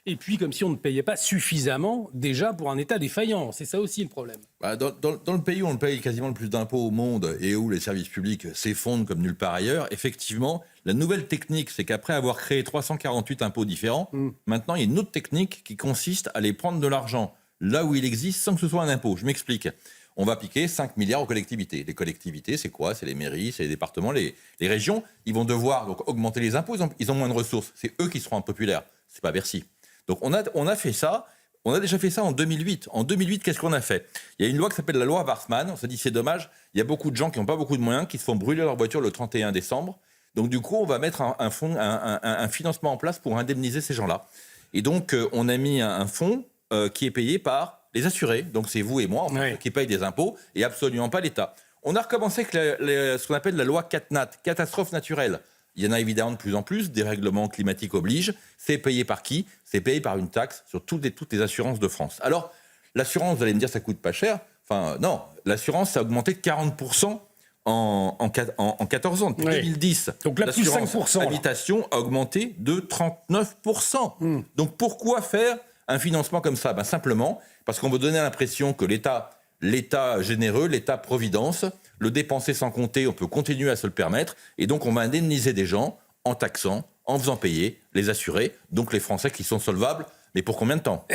et puis comme si on ne payait pas suffisamment déjà pour un État défaillant. C'est ça aussi le problème. Dans le pays où on paye quasiment le plus d'impôts au monde et où les services publics s'effondrent comme nulle part ailleurs, effectivement, la nouvelle technique, c'est qu'après avoir créé 348 impôts différents, maintenant il y a une autre technique qui consiste à aller prendre de l'argent là où il existe sans que ce soit un impôt. Je m'explique. On va piquer 5 milliards aux collectivités. Les collectivités, c'est quoi? C'est les mairies, c'est les départements, les régions. Ils vont devoir donc augmenter les impôts, ils ont moins de ressources. C'est eux qui seront impopulaires, c'est pas Bercy. Donc on a fait ça. On a déjà fait ça en 2008. En 2008, qu'est-ce qu'on a fait? Il y a une loi qui s'appelle la loi Warsmann. On s'est dit, c'est dommage, il y a beaucoup de gens qui n'ont pas beaucoup de moyens, qui se font brûler leur voiture le 31 décembre. Donc du coup, on va mettre un financement en place pour indemniser ces gens-là. Et donc, on a mis un fonds qui est payé par les assurés. Donc c'est vous et moi, qui payent des impôts, et absolument pas l'État. On a recommencé avec ce qu'on appelle la loi CatNat, catastrophe naturelle. Il y en a évidemment de plus en plus, des règlements climatiques obligent. C'est payé par qui? C'est payé par une taxe sur toutes les assurances de France. Alors, l'assurance, vous allez me dire, ça coûte pas cher. Enfin, non, l'assurance, ça a augmenté de 40% en 14 ans. Depuis 2010, donc là, plus l'assurance 5%, habitation a augmenté de 39%. Donc pourquoi faire un financement comme ça? Simplement parce qu'on veut donner l'impression que l'État généreux, l'État-providence, le dépenser sans compter, on peut continuer à se le permettre. Et donc, on va indemniser des gens en taxant, en faisant payer les assurés, donc les Français qui sont solvables. Mais pour combien de temps?